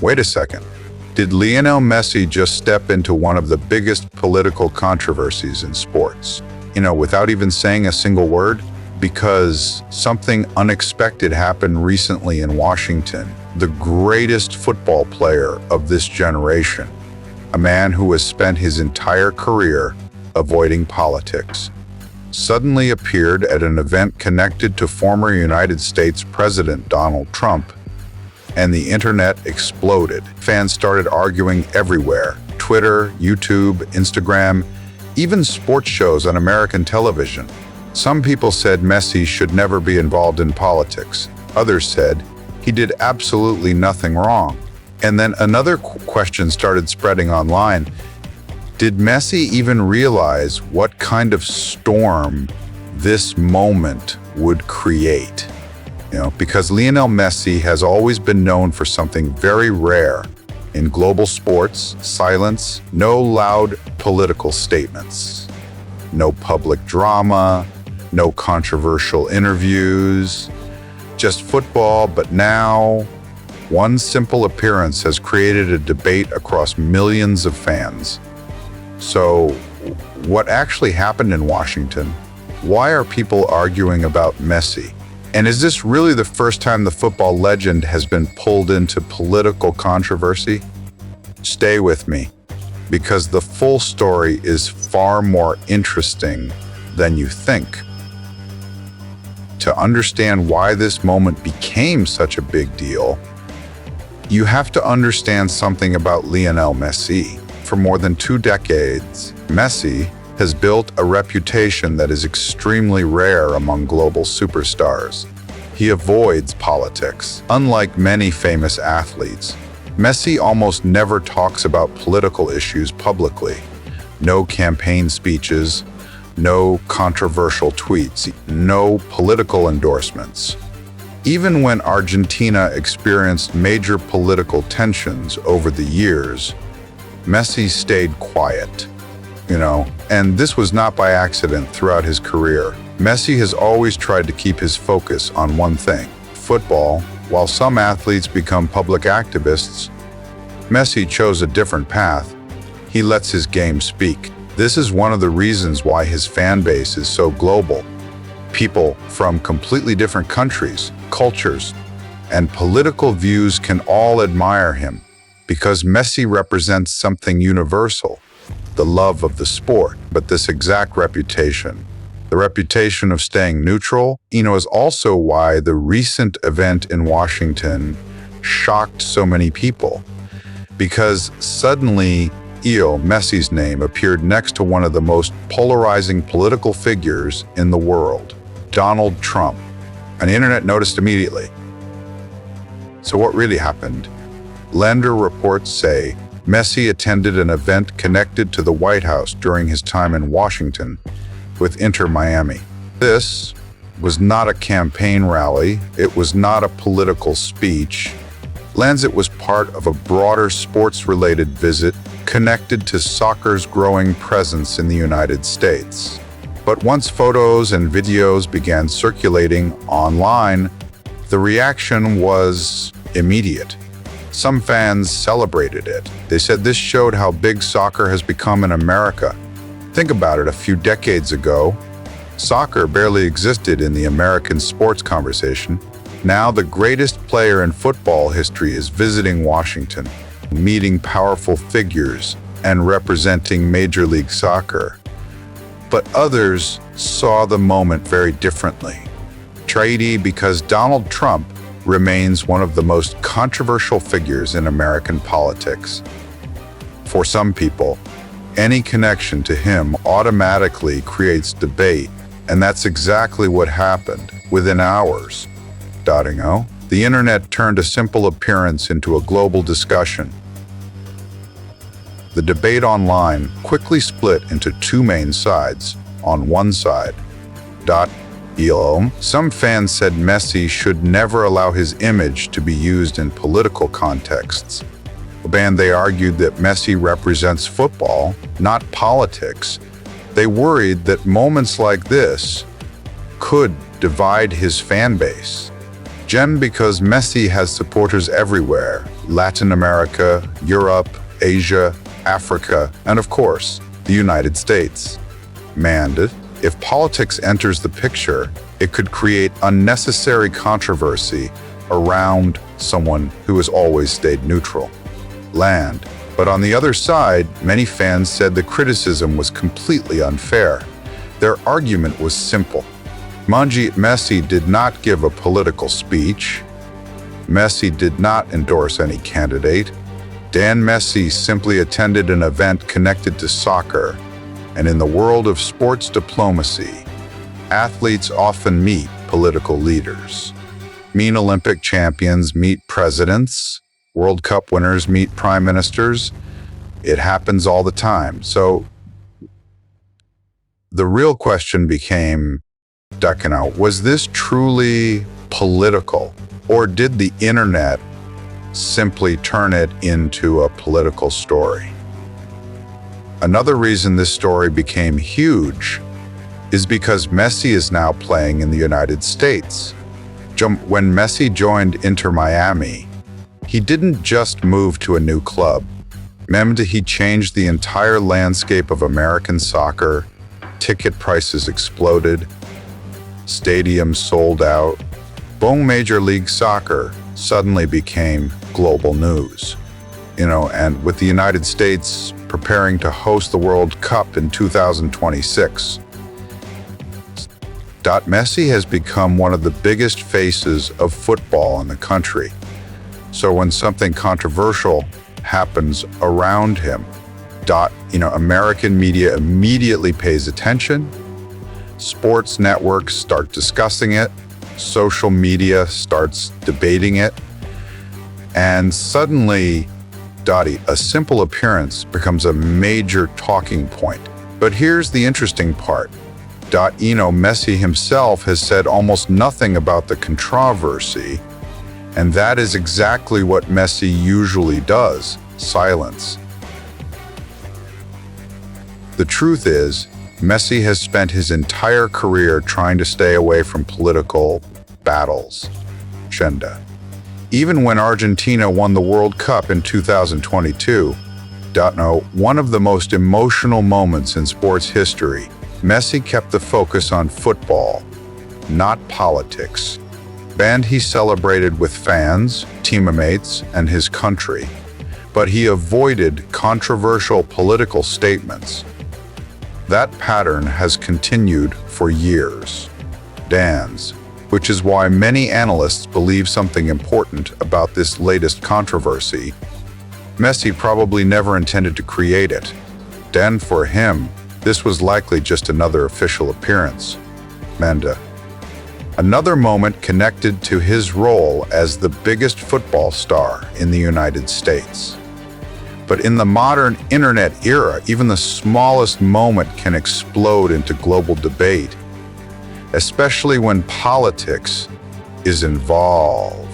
Wait a second. Did Lionel Messi just step into one of the biggest political controversies in sports? Without even saying a single word? Because something unexpected happened recently in Washington. The greatest football player of this generation, a man who has spent his entire career avoiding politics, suddenly appeared at an event connected to former United States President Donald Trump, and the internet exploded. Fans started arguing everywhere: Twitter, YouTube, Instagram, even sports shows on American television. Some people said Messi should never be involved in politics. Others said he did absolutely nothing wrong. And then another question started spreading online. Did Messi even realize what kind of storm this moment would create? Because Lionel Messi has always been known for something very rare in global sports: silence, no loud political statements, no public drama, no controversial interviews, just football. But now, one simple appearance has created a debate across millions of fans. So, what actually happened in Washington? Why are people arguing about Messi? And is this really the first time the football legend has been pulled into political controversy? Stay with me, because the full story is far more interesting than you think. To understand why this moment became such a big deal, you have to understand something about Lionel Messi. For more than 2 decades, Messi has built a reputation that is extremely rare among global superstars. He avoids politics. Unlike many famous athletes, Messi almost never talks about political issues publicly. No campaign speeches, no controversial tweets, no political endorsements. Even when Argentina experienced major political tensions over the years, Messi stayed quiet. And this was not by accident throughout his career. Messi has always tried to keep his focus on one thing: football. While some athletes become public activists, Messi chose a different path. He lets his game speak. This is one of the reasons why his fan base is so global. People from completely different countries, cultures, and political views can all admire him, because Messi represents something universal: the love of the sport. But this exact reputation, the reputation of staying neutral, is also why the recent event in Washington shocked so many people. Because suddenly, Messi's name appeared next to one of the most polarizing political figures in the world, Donald Trump. And the internet noticed immediately. So what really happened? Lender reports say Messi attended an event connected to the White House during his time in Washington with Inter Miami. This was not a campaign rally. It was not a political speech. It was part of a broader sports-related visit connected to soccer's growing presence in the United States. But once photos and videos began circulating online, the reaction was immediate. Some fans celebrated it. They said this showed how big soccer has become in America. Think about it, a few decades ago, soccer barely existed in the American sports conversation. Now the greatest player in football history is visiting Washington, meeting powerful figures, and representing Major League Soccer. But others saw the moment very differently. Tragedy, because Donald Trump remains one of the most controversial figures in American politics. For some people, any connection to him automatically creates debate, and that's exactly what happened within hours. The internet turned a simple appearance into a global discussion. The debate online quickly split into 2 main sides. On one side, some fans said Messi should never allow his image to be used in political contexts. They argued that Messi represents football, not politics. They worried that moments like this could divide his fan base. Jen, because Messi has supporters everywhere: Latin America, Europe, Asia, Africa, and of course, the United States. Man, if politics enters the picture, it could create unnecessary controversy around someone who has always stayed neutral. But on the other side, many fans said the criticism was completely unfair. Their argument was simple. Messi did not give a political speech. Messi did not endorse any candidate. Messi simply attended an event connected to soccer. And in the world of sports diplomacy, athletes often meet political leaders. Olympic champions meet presidents. World Cup winners meet prime ministers. It happens all the time. So the real question became, was this truly political, or did the internet simply turn it into a political story? Another reason this story became huge is because Messi is now playing in the United States. When Messi joined Inter Miami, he didn't just move to a new club. He changed the entire landscape of American soccer. Ticket prices exploded. Stadiums sold out. Major League Soccer suddenly became global news. And with the United States preparing to host the World Cup in 2026, Messi has become one of the biggest faces of football in the country. So when something controversial happens around him, American media immediately pays attention. Sports networks start discussing it. Social media starts debating it. And suddenly, a simple appearance becomes a major talking point. But here's the interesting part. Messi himself has said almost nothing about the controversy, and that is exactly what Messi usually does: silence. The truth is, Messi has spent his entire career trying to stay away from political battles. Even when Argentina won the World Cup in 2022, one of the most emotional moments in sports history, Messi kept the focus on football, not politics. He celebrated with fans, teammates, and his country, but he avoided controversial political statements. That pattern has continued for years. Which is why many analysts believe something important about this latest controversy. Messi probably never intended to create it. For him, this was likely just another official appearance. Another moment connected to his role as the biggest football star in the United States. But in the modern internet era, even the smallest moment can explode into global debate, especially when politics is involved.